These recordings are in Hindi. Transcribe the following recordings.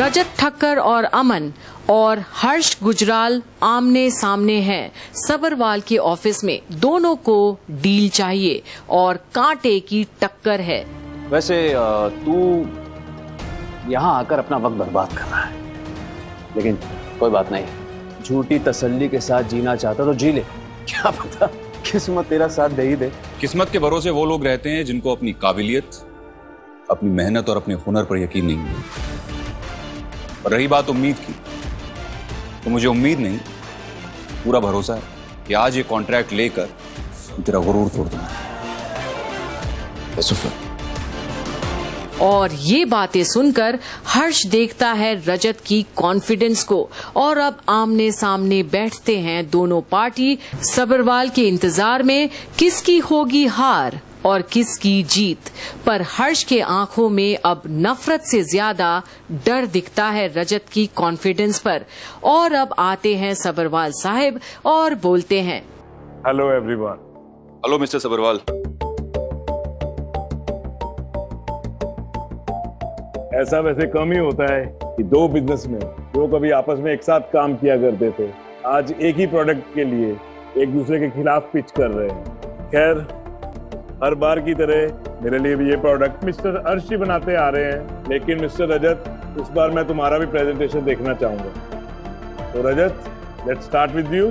रजत ठक्कर और अमन और हर्ष गुजराल आमने सामने हैं सबरवाल के ऑफिस में। दोनों को डील चाहिए और कांटे की टक्कर है। वैसे तू यहाँ आकर अपना वक्त बर्बाद कर रहा है, लेकिन कोई बात नहीं। झूठी तसल्ली के साथ जीना चाहता तो जी ले, क्या पता किस्मत तेरा साथ दे ही दे। किस्मत के भरोसे वो लोग रहते हैं जिनको अपनी काबिलियत, अपनी मेहनत और अपने हुनर पर यकीन नहीं है। और रही बात उम्मीद की, तो मुझे उम्मीद नहीं, पूरा भरोसा है कि आज ये कॉन्ट्रैक्ट लेकर तेरा गुरूर तोड़ दूंगा। और ये बातें सुनकर हर्ष देखता है रजत की कॉन्फिडेंस को और अब आमने सामने बैठते हैं दोनों पार्टी। सबरवाल के इंतजार में किसकी होगी हार और किसकी जीत, पर हर्ष के आंखों में अब नफरत से ज्यादा डर दिखता है रजत की कॉन्फिडेंस पर। और अब आते हैं सबरवाल साहब और बोलते हैं, hello everyone. Hello mister Sabharwal. ऐसा वैसे कम ही होता है कि दो बिजनेसमैन जो कभी आपस में एक साथ काम किया करते थे, आज एक ही प्रोडक्ट के लिए एक दूसरे के खिलाफ पिच कर रहे हैं। खैर, हर बार की तरह मेरे लिए भी ये प्रोडक्ट मिस्टर अर्श ही बनाते आ रहे हैं, लेकिन मिस्टर रजत, इस बार मैं तुम्हारा भी प्रेजेंटेशन देखना चाहूंगा। तो रजत, लेट्स स्टार्ट विद यू।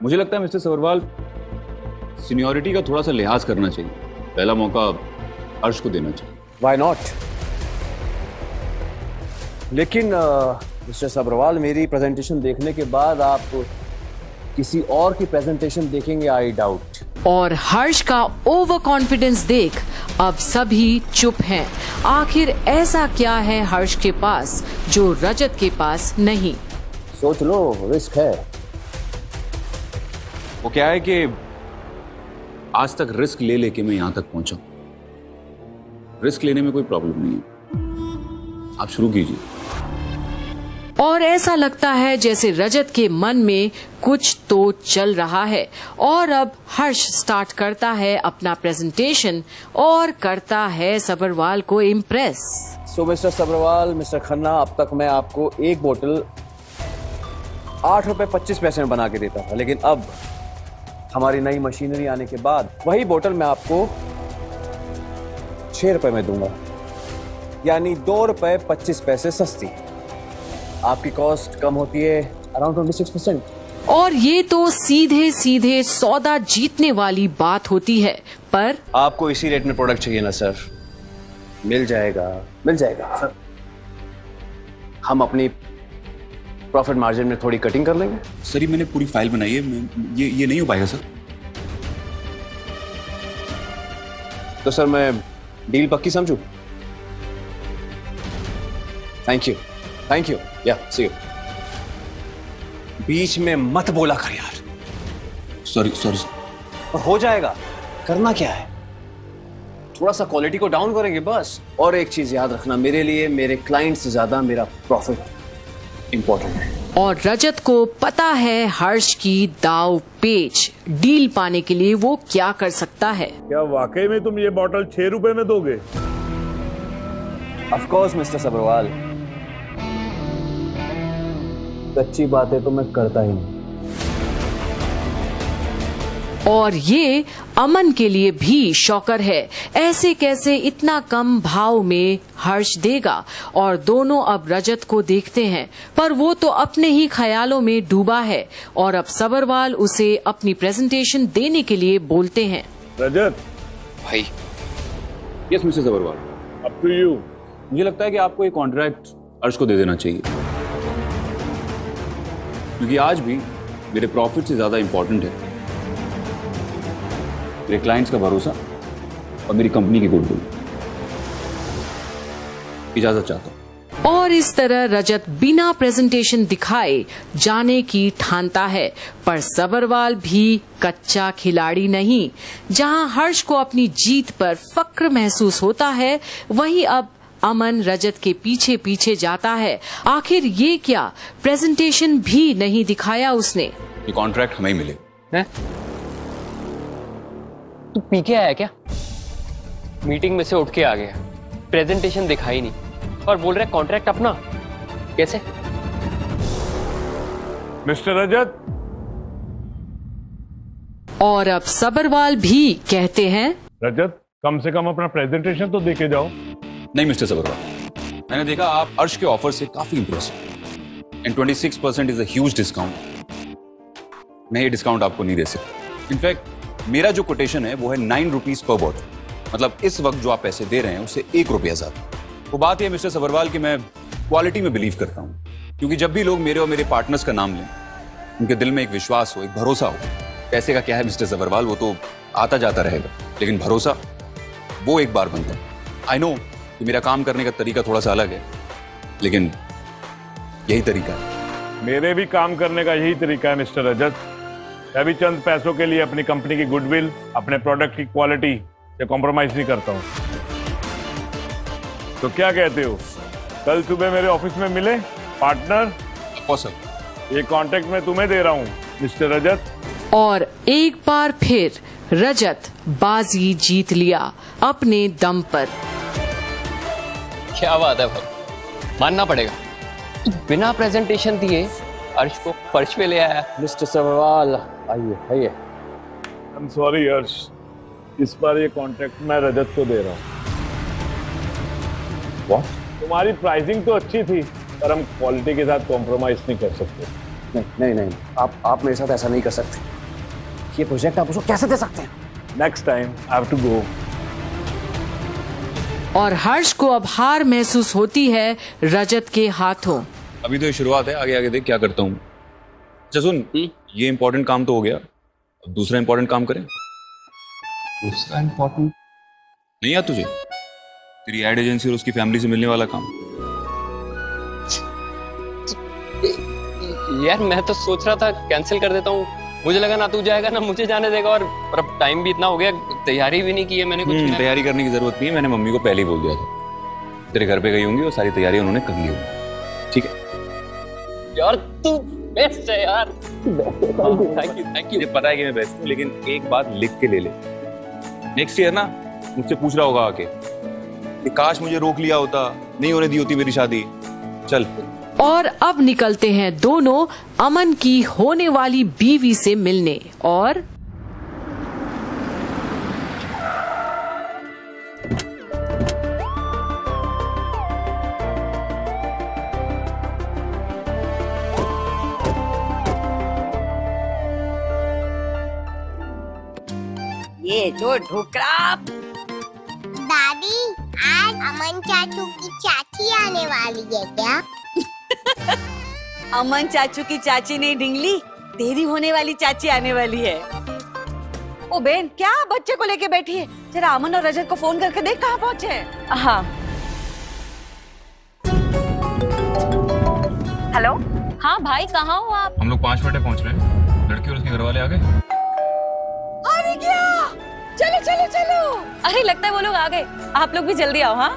मुझे लगता है मिस्टर सबरवाल, सीनियरिटी का थोड़ा सा लिहाज करना चाहिए। पहला मौका अर्श को देना चाहिए। Why not? लेकिन मिस्टर सबरवाल, मेरी प्रेजेंटेशन देखने के बाद आप किसी और की प्रेजेंटेशन देखेंगे, आई डाउट। और हर्ष का ओवर कॉन्फिडेंस देख अब सभी चुप हैं। आखिर ऐसा क्या है हर्ष के पास जो रजत के पास नहीं? सोच लो, रिस्क है। वो क्या है कि आज तक रिस्क ले लेके मैं यहां तक पहुंचा। रिस्क लेने में कोई प्रॉब्लम नहीं है, आप शुरू कीजिए। और ऐसा लगता है जैसे रजत के मन में कुछ तो चल रहा है। और अब हर्ष स्टार्ट करता है अपना प्रेजेंटेशन और करता है सबरवाल को इम्प्रेस। सो मिस्टर सबरवाल, मिस्टर खन्ना, अब तक मैं आपको एक बोतल 8 रुपए 25 पैसे में बना के देता था, लेकिन अब हमारी नई मशीनरी आने के बाद वही बोतल मैं आपको 6 रुपए में दूंगा, यानी 2 रुपए 25 पैसे सस्ती। आपकी कॉस्ट कम होती है अराउंड 26%। और ये तो सीधे सीधे सौदा जीतने वाली बात होती है, पर आपको इसी रेट में प्रोडक्ट चाहिए ना सर? मिल जाएगा, मिल जाएगा सर। हम अपनी प्रॉफिट मार्जिन में थोड़ी कटिंग कर लेंगे। सर, ये मैंने पूरी फाइल बनाई है, ये नहीं हो पाएगा सर। तो सर मैं डील पक्की समझूं? थैंक यू, थैंक यू, या सी यू। बीच में मत बोला कर यार। Sorry sir. हो जाएगा, करना क्या है, थोड़ा सा क्वालिटी को डाउन करेंगे बस। और एक चीज याद रखना, मेरे लिए मेरे क्लाइंट से ज्यादा मेरा प्रॉफिट इंपॉर्टेंट है। और रजत को पता है हर्ष की दाव पेच। डील पाने के लिए वो क्या कर सकता है। क्या वाकई में तुम ये बोतल 6 रुपए में दोगे? ऑफ कोर्स मिस्टर सबरवाल, कच्ची बातें तो मैं करता ही नहीं। और ये अमन के लिए भी शॉकर है। ऐसे कैसे इतना कम भाव में हर्ष देगा? और दोनों अब रजत को देखते हैं, पर वो तो अपने ही ख्यालों में डूबा है। और अब सबरवाल उसे अपनी प्रेजेंटेशन देने के लिए बोलते हैं। रजत भाई। Yes mister Sabharwal. Up to you. मुझे लगता है कि आपको ये कॉन्ट्रैक्ट अर्श को दे देना चाहिए, क्योंकि आज भी मेरे प्रॉफिट से ज्यादा इंपॉर्टेंट है मेरे क्लाइंट्स का भरोसा और मेरी कंपनी की गुडविल। इजाजत चाहता हूं। और इस तरह रजत बिना प्रेजेंटेशन दिखाए जाने की ठानता है। पर सबरवाल भी कच्चा खिलाड़ी नहीं। जहां हर्ष को अपनी जीत पर फक्र महसूस होता है, वहीं अब अमन रजत के पीछे पीछे जाता है। आखिर ये क्या, प्रेजेंटेशन भी नहीं दिखाया उसने। ये कॉन्ट्रैक्ट हमें ही मिले। तू पी के आया क्या? मीटिंग में से उठ के आ गया, प्रेजेंटेशन दिखाई नहीं। और बोल रहे कॉन्ट्रैक्ट अपना। कैसे? मिस्टर रजत, और अब सबरवाल भी कहते हैं, रजत कम से कम अपना प्रेजेंटेशन तो देके जाओ। नहीं मिस्टर सबरवाल, मैंने देखा आप अर्श के ऑफर से काफी इंप्रेस हैं and 26% is a huge discount. मैं ये डिस्काउंट आपको नहीं दे सकता। इनफैक्ट मेरा जो कोटेशन है वो है 9 रुपीज पर बॉटल, मतलब इस वक्त जो आप पैसे दे रहे हैं उससे 1 रुपया ज्यादा। वो बात है मिस्टर सबरवाल कि मैं क्वालिटी में बिलीव करता हूँ, क्योंकि जब भी लोग मेरे और मेरे पार्टनर्स का नाम लें उनके दिल में एक विश्वास हो, एक भरोसा हो। पैसे का क्या है मिस्टर सबरवाल, वो तो आता जाता रहेगा, लेकिन भरोसा वो एक बार बनता है। आई नो कि मेरा काम करने का तरीका थोड़ा सा अलग है, लेकिन यही तरीका है। मेरे भी काम करने का यही तरीका है मिस्टर रजत। मैं भी चंद पैसों के लिए अपनी कंपनी की गुडविल, अपने प्रोडक्ट की क्वालिटी से कॉम्प्रोमाइज नहीं करता हूँ। तो क्या कहते हो, कल सुबह मेरे ऑफिस में मिले पार्टनर? सर, ये कॉन्ट्रैक्ट मैं तुम्हें दे रहा हूँ मिस्टर रजत। और एक बार फिर रजत बाजी जीत लिया अपने दम पर। क्या बात है भाई, मानना पड़ेगा। बिना प्रेजेंटेशन दिए अर्श को फर्श पे ले आया। मिस्टर सबरवाल, आइए आइए। आई एम सॉरी अर्श, इस बार ये कॉन्ट्रैक्ट मैं रजत को दे रहा हूँ। तुम्हारी प्राइसिंग तो अच्छी थी, पर हम क्वालिटी के साथ कॉम्प्रोमाइज नहीं कर सकते। नहीं नहीं नहीं, आप मेरे साथ ऐसा नहीं कर सकते। ये प्रोजेक्ट आप उसको कैसे दे सकते हैं? Next time I have to go. और हर्ष को अब हार महसूस होती है रजत के हाथों। अभी तो ये शुरुआत है, आगे आगे देख क्या करता हूँ। अच्छा सुन, ये इंपॉर्टेंट काम तो हो गया, अब दूसरा इंपॉर्टेंट काम करें। दूसरा इम्पोर्टेंट नहीं याद तुझे, तेरी एड एजेंसी और उसकी फैमिली से मिलने वाला काम। यार मैं तो सोच रहा था कैंसिल कर देता हूँ, मुझे लगा ना तू जाएगा ना मुझे जाने देगा, और अब टाइम भी इतना हो गया, तैयारी भी नहीं की है मैंने कुछ भी। तैयारी करने की जरूरत नहीं है, मैंने मम्मी को पहले ही बोल दिया था। तेरे घर पे गई होंगी और सारी तैयारी उन्होंने कर ली होंगी, ठीक है? यार तू बेस्ट है यार। Thank you. मुझे पता है कि मैं बेस्ट हूँ, लेकिन एक बात लिख के ले ले। नेक्स्ट ईयर ना मुझसे पूछ रहा होगा आके कि काश मुझे रोक लिया होता, नहीं होने दी होती मेरी शादी। चल। और अब निकलते हैं दोनों अमन की होने वाली बीवी से मिलने। और ये जो ढोकरा। दादी, आज अमन चाचू की चाची आने वाली है क्या? अमन चाचू की चाची नहीं ढिंगली, तेरी होने वाली चाची आने वाली है। ओ बहन, क्या बच्चे को लेके बैठी है? जरा अमन और रजत को फोन करके देख कहाँ पहुँचे हैं। हाँ। हेलो। हाँ भाई, कहाँ हो आप? हम लोग 5 मिनट में पहुंच रहे हैं। लड़की और उसके घर वाले आ गए। अरे क्या? चलो चलो चलो। अरे लगता है वो लोग आ गए, आप लोग भी जल्दी आओ। हाँ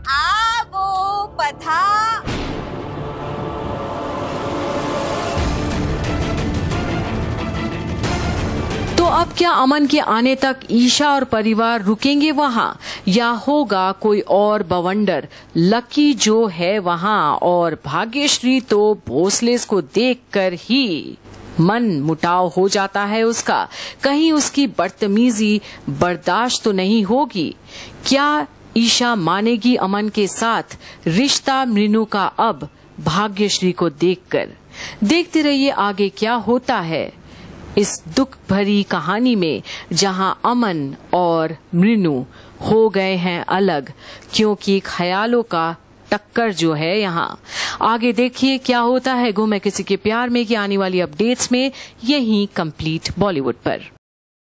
आवो पथा। तो अब क्या अमन के आने तक ईशा और परिवार रुकेंगे वहां, या होगा कोई और बवंडर? लकी जो है वहां, और भाग्यश्री तो भोसले को देखकर ही मन मुटाव हो जाता है उसका। कहीं उसकी बदतमीजी बर्दाश्त तो नहीं होगी? क्या ईशा मानेगी अमन के साथ रिश्ता मृनु का अब भाग्यश्री को देखकर? देखते रहिए आगे क्या होता है इस दुख भरी कहानी में, जहां अमन और मृनु हो गए हैं अलग, क्योंकि ख्यालों का टक्कर जो है यहाँ। आगे देखिए क्या होता है गुम है किसी के प्यार में की आने वाली अपडेट्स में, यही कंप्लीट बॉलीवुड पर।